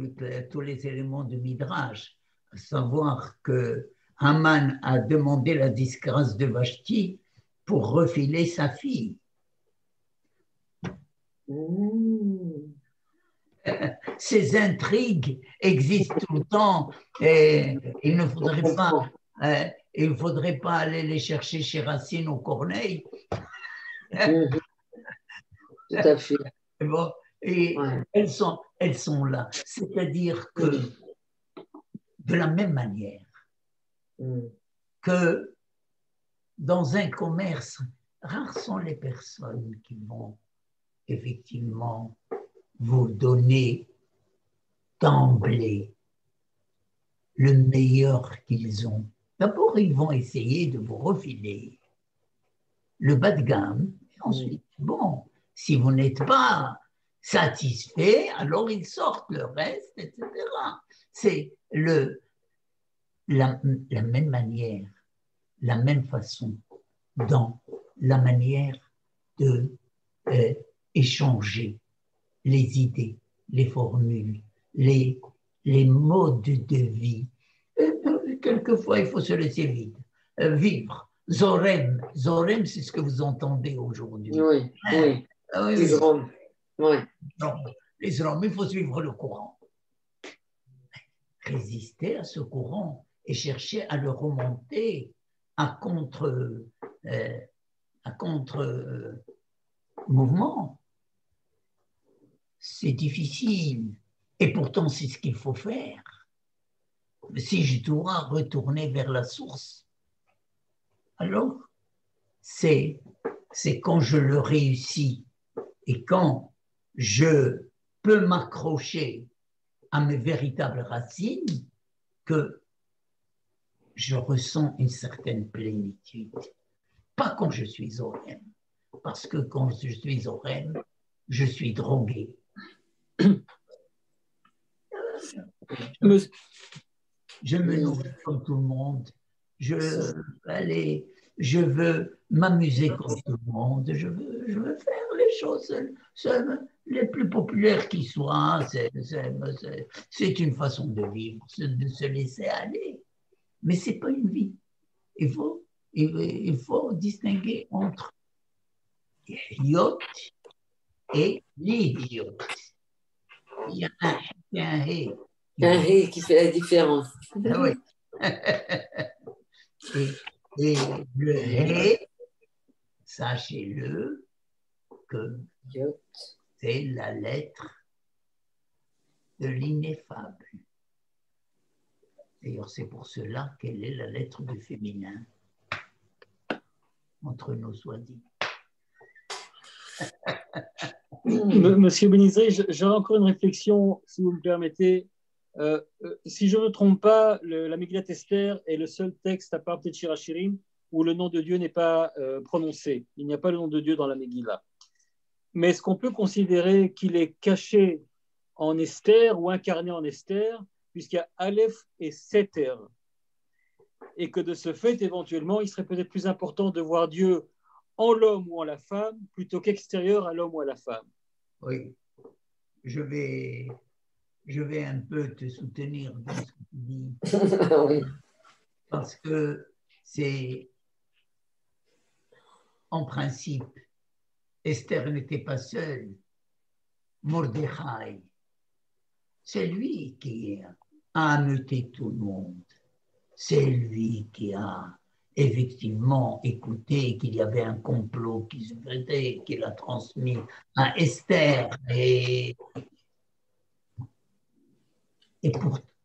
les éléments de Midrash, à savoir que Haman a demandé la disgrâce de Vashti pour refiler sa fille. Ces intrigues existent tout le temps et il ne faudrait pas aller les chercher chez Racine ou Corneille. Tout à fait. Bon, et elles sont là. C'est-à-dire que de la même manière que dans un commerce, rares sont les personnes qui vont effectivement vous donner d'emblée le meilleur qu'ils ont. D'abord, ils vont essayer de vous refiler le bas de gamme. Et ensuite, bon, si vous n'êtes pas satisfait, alors ils sortent le reste, etc. C'est la même manière, la même façon, dans la manière de échanger les idées, les formules, les modes de vie. Quelquefois, il faut se laisser vivre. Zorem, c'est ce que vous entendez aujourd'hui. Oui, oui. Ah, oui, Les Zrom. Oui. Non, les Zrom, il faut suivre le courant. Résister à ce courant et chercher à le remonter à contre-mouvement. C'est difficile. Et pourtant, c'est ce qu'il faut faire. Si je dois retourner vers la source, alors c'est quand je le réussis et quand je peux m'accrocher à mes véritables racines que je ressens une certaine plénitude. Pas quand je suis au REM, parce que quand je suis au REM, je suis drogué. Je me nourris comme tout le monde. Je veux m'amuser comme tout le monde. Je veux faire les choses les plus populaires qui soient. C'est une façon de vivre, de se laisser aller. Mais ce n'est pas une vie. Il faut distinguer entre Yot et l'Idiot. Il y a un hé. Un hé qui fait la différence. Ah oui. et le hé, sachez-le que c'est la lettre de l'ineffable. D'ailleurs, c'est pour cela qu'elle est la lettre du féminin, entre nous soit dit. Monsieur Benizri, j'aurais encore une réflexion, si vous me permettez. Si je ne me trompe pas, la Megillat Esther est le seul texte, à part peut-être Shir HaShirim, où le nom de Dieu n'est pas prononcé. Il n'y a pas le nom de Dieu dans la Megillah. Mais est-ce qu'on peut considérer qu'il est caché en Esther ou incarné en Esther, puisqu'il y a Aleph et Seter, et que de ce fait, éventuellement, il serait peut-être plus important de voir Dieu en l'homme ou en la femme, plutôt qu'extérieur à l'homme ou à la femme. Oui, je vais un peu te soutenir dans ce que tu dis. Oui. Parce que c'est, en principe, Esther n'était pas seule. Mordechai, c'est lui qui a ameuté tout le monde. C'est lui qui a effectivement écouté qu'il y avait un complot qui se faisait, qu'il a transmis à Esther. Et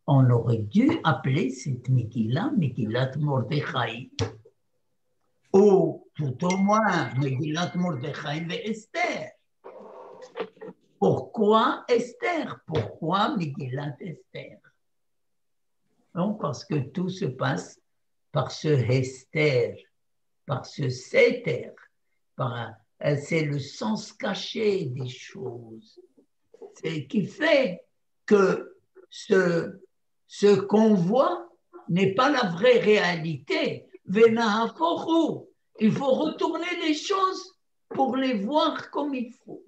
on aurait dû appeler cette Megillah Megillat Mordechai. Ou tout au moins Megillat Mordechai et Esther. Pourquoi Esther? Pourquoi Megillat Esther? Non, parce que tout se passe par ce Esther, par ce Seter, c'est le sens caché des choses. C'est qui fait que ce qu'on voit n'est pas la vraie réalité. Il faut retourner les choses pour les voir comme il faut.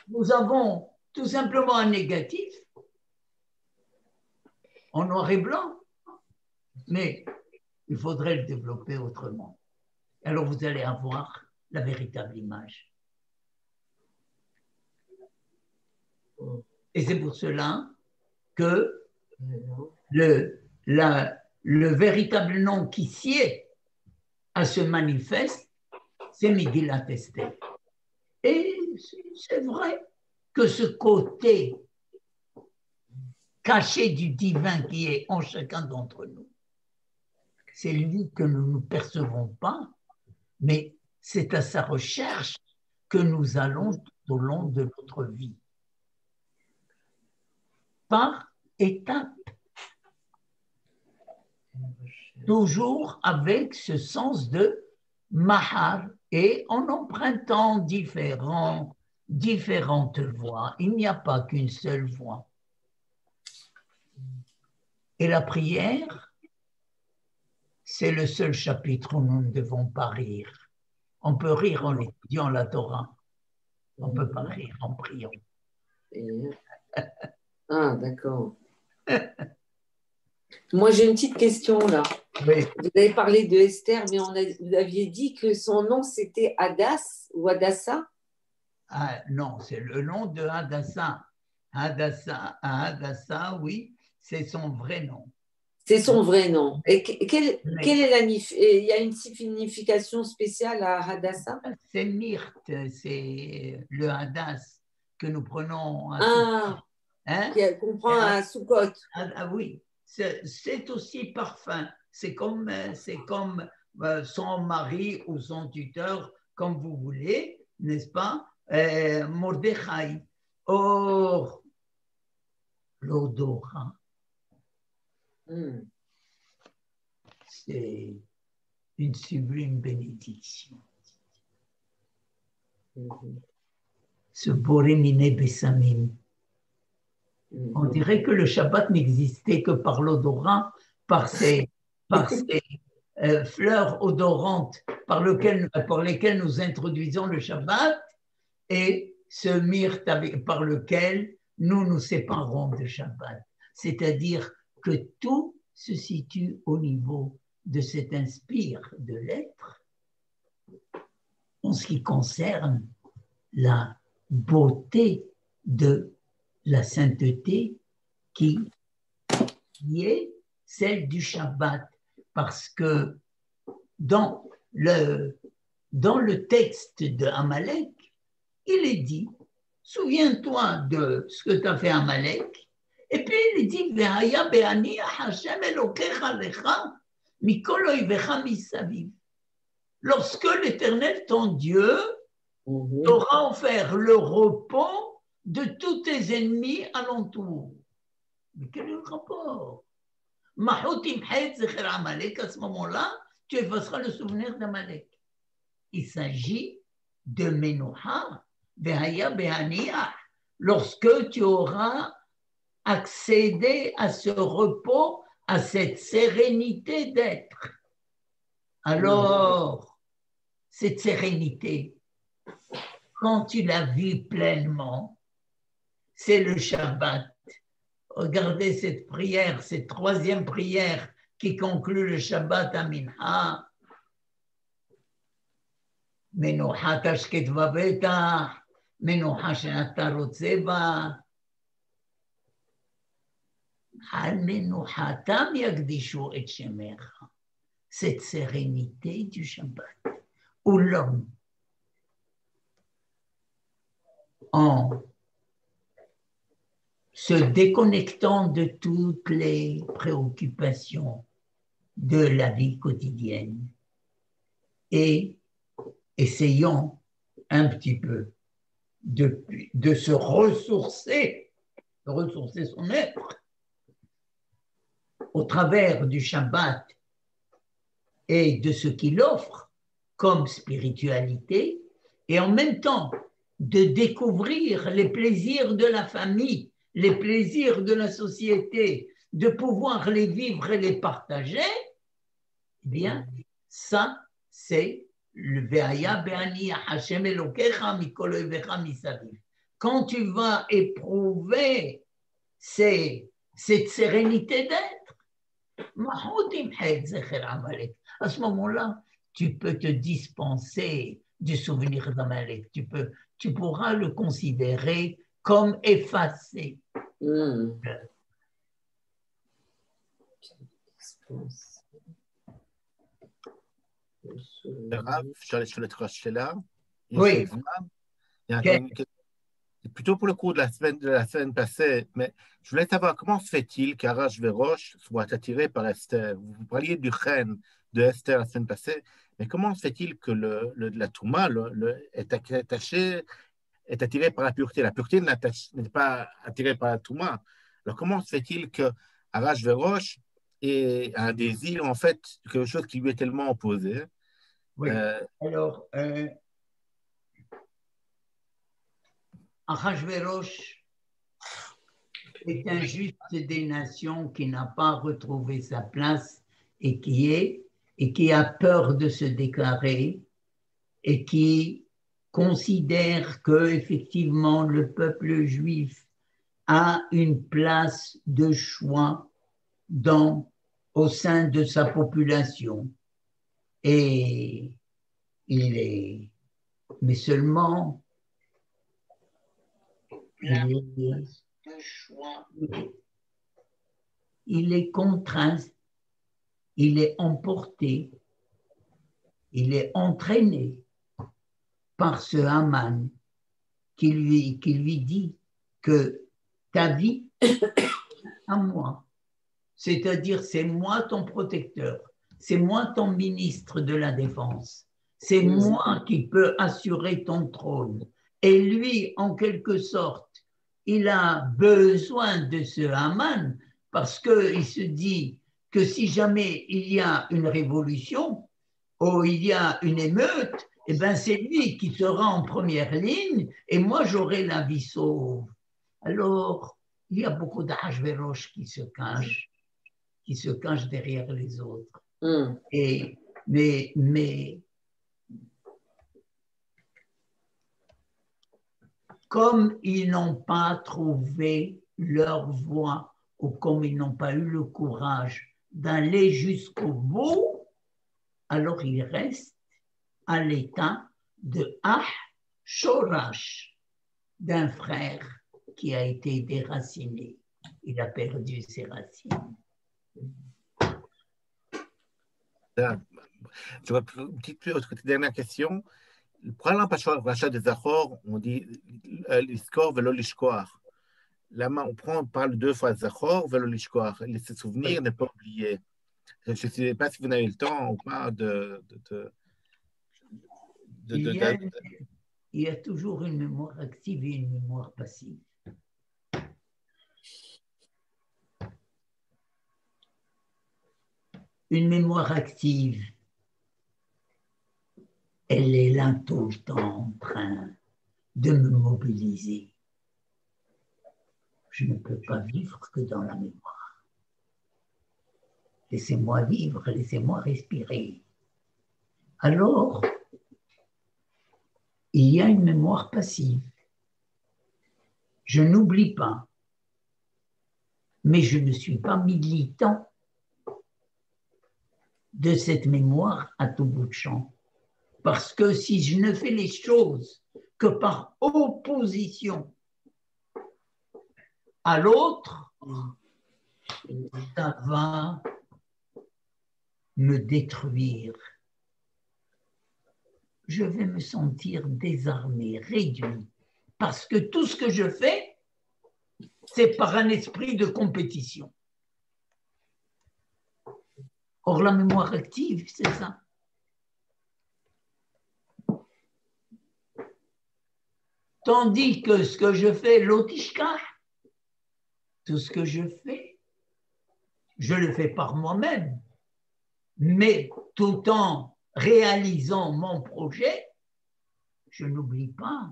Nous avons tout simplement un négatif en noir et blanc, mais il faudrait le développer autrement. Alors vous allez avoir la véritable image. Et c'est pour cela que le véritable nom qui sied à ce manifeste, c'est Megillat Esther. Et c'est vrai que ce côté caché du divin qui est en chacun d'entre nous, c'est lui que nous ne percevons pas, mais c'est à sa recherche que nous allons tout au long de notre vie. Par étapes. Toujours avec ce sens de mahar et en empruntant différentes voies. Il n'y a pas qu'une seule voie. Et la prière, c'est le seul chapitre où nous ne devons pas rire. On peut rire en étudiant la Torah. On ne peut pas rire en priant. Ah, d'accord. Moi, j'ai une petite question là. Oui. Vous avez parlé de Esther, mais vous aviez dit que son nom c'était Hadas ou Hadassa? Ah, non, c'est le nom de Hadassah. Hadassah, oui, c'est son vrai nom. C'est son vrai nom. Et quelle est il y a une signification spéciale à Hadassah? C'est Myrte, c'est le Hadas que nous prenons à Sukkot. Hein? Qu'on prend à Sukkot. Oui, c'est aussi parfum. C'est comme son mari ou son tuteur, comme vous voulez, n'est-ce pas? Mordechai. Or, l'odorat, c'est une sublime bénédiction. Ce Boréminé Bessamim. On dirait que le Shabbat n'existait que par l'odorat, par ces fleurs odorantes par lesquelles nous introduisons le Shabbat et ce myrte par lequel nous nous séparons de Shabbat. C'est-à-dire que tout se situe au niveau de cet inspire de l'être en ce qui concerne la beauté de la sainteté qui est celle du Shabbat. Parce que dans le texte de Amalek, il est dit, souviens-toi de ce que tu as fait Amalek, et puis il est dit, Ve'haya be'ani Hashem Elokecha lecha mikol oivecha misaviv. Lorsque l'Éternel, ton Dieu, t'aura offert le repos de tous tes ennemis alentour. Mais quel est le rapport? À ce moment-là, tu effaceras le souvenir d'Amalek. Il s'agit de Menuha, Ve'haya be'aniah, lorsque tu auras accédé à ce repos, à cette sérénité d'être. Alors, cette sérénité, quand tu la vis pleinement, c'est le Shabbat. Regardez cette prière, cette troisième prière qui conclut le Shabbat à Mincha. Menucha tashket vaveta, menucha she'ata rotze ba. Al menuchatam yagdishu et shemecha. Cette sérénité du Shabbat, où l'homme, en se déconnectant de toutes les préoccupations de la vie quotidienne et essayant un petit peu de se ressourcer, de ressourcer son être au travers du Shabbat et de ce qu'il offre comme spiritualité, et en même temps de découvrir les plaisirs de la famille, les plaisirs de la société, de pouvoir les vivre et les partager, eh bien, ça, c'est le Ve'haya be'ani Hashem Elokecha mikol oivecha misaviv. Quand tu vas éprouver cette sérénité d'être, à ce moment-là, tu peux te dispenser du souvenir d'Amalek. Tu pourras le considérer comme effacé. Oui. Plutôt pour le cours de la semaine passée, mais je voulais savoir comment se fait-il qu'Arash Vérosh soit attiré par Esther. Vous parliez du chêne, de Esther la semaine passée, mais comment se fait-il que la Touma est attachée, est attirée par la pureté? La pureté n'est pas attirée par la Touma. Alors comment se fait-il que Ahasuerus ait un désir, en fait, quelque chose qui lui est tellement opposé? Oui. Alors, Ahasuerus est un juste des nations qui n'a pas retrouvé sa place et qui a peur de se déclarer et qui considère que effectivement le peuple juif a une place de choix au sein de sa population. Et mais seulement il est contraint, il est emporté, il est entraîné par ce Haman qui lui dit que ta vie à moi, c'est-à-dire c'est moi ton protecteur, c'est moi ton ministre de la Défense, c'est moi qui peux assurer ton trône. Et lui, en quelque sorte, il a besoin de ce Haman parce qu'il se dit que si jamais il y a une révolution ou il y a une émeute, eh ben c'est lui qui sera en première ligne et moi j'aurai la vie sauve. Alors, il y a beaucoup d'Ahasuerus qui se cachent derrière les autres. Mais comme ils n'ont pas trouvé leur voie ou comme ils n'ont pas eu le courage d'aller jusqu'au bout, alors ils restent à l'état de Shorash, d'un frère qui a été déraciné. Il a perdu ses racines. Je vois une petite dernière question. Pourquoi dans Rachat des Zachor, on dit l'Iskor velo l'Ishkoar? Là, on parle 2 fois Zachor velo l'Ishkoar. Se souvenir, ne pas oublier. Je ne sais pas si vous avez eu le temps ou pas il y a toujours une mémoire active et une mémoire passive. Une mémoire active, elle est là tout le temps en train de me mobiliser. Je ne peux pas vivre que dans la mémoire. Laissez-moi vivre, laissez-moi respirer. Alors, il y a une mémoire passive. Je n'oublie pas, mais je ne suis pas militant de cette mémoire à tout bout de champ. Parce que si je ne fais les choses que par opposition à l'autre, ça va me détruire. Je vais me sentir désarmé, réduit, parce que tout ce que je fais, c'est par un esprit de compétition. Or, la mémoire active, c'est ça. Tandis que ce que je fais, l'otishka, tout ce que je fais, je le fais par moi-même, mais tout en réalisant mon projet, je n'oublie pas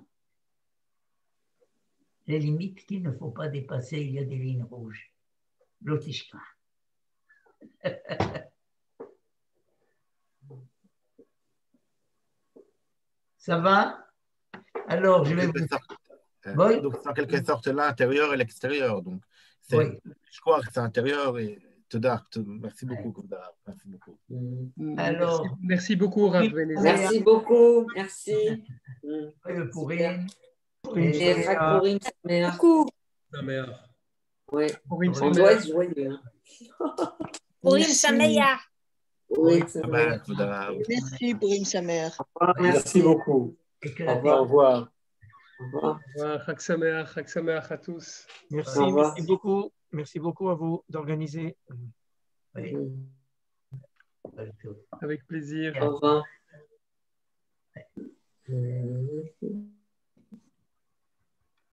les limites qu'il ne faut pas dépasser. Il y a des lignes rouges. L'otishka. Ça va? Alors, je vais vous... Oui. Donc, c'est en quelque sorte l'intérieur et l'extérieur. Donc, oui. Je crois que c'est l'intérieur et merci beaucoup, Koudar. Merci beaucoup. Alors, merci beaucoup, Rav Benezet. Merci beaucoup. Merci. Pourim. Oui. Pourim On doit être joyeux. Pourim Sameach. Oui, merci, Pourim Sameach. Merci beaucoup. Au revoir. Au revoir. Chag Sameach à tous. Merci beaucoup. Merci beaucoup à vous d'organiser. Oui. Avec plaisir. Au revoir.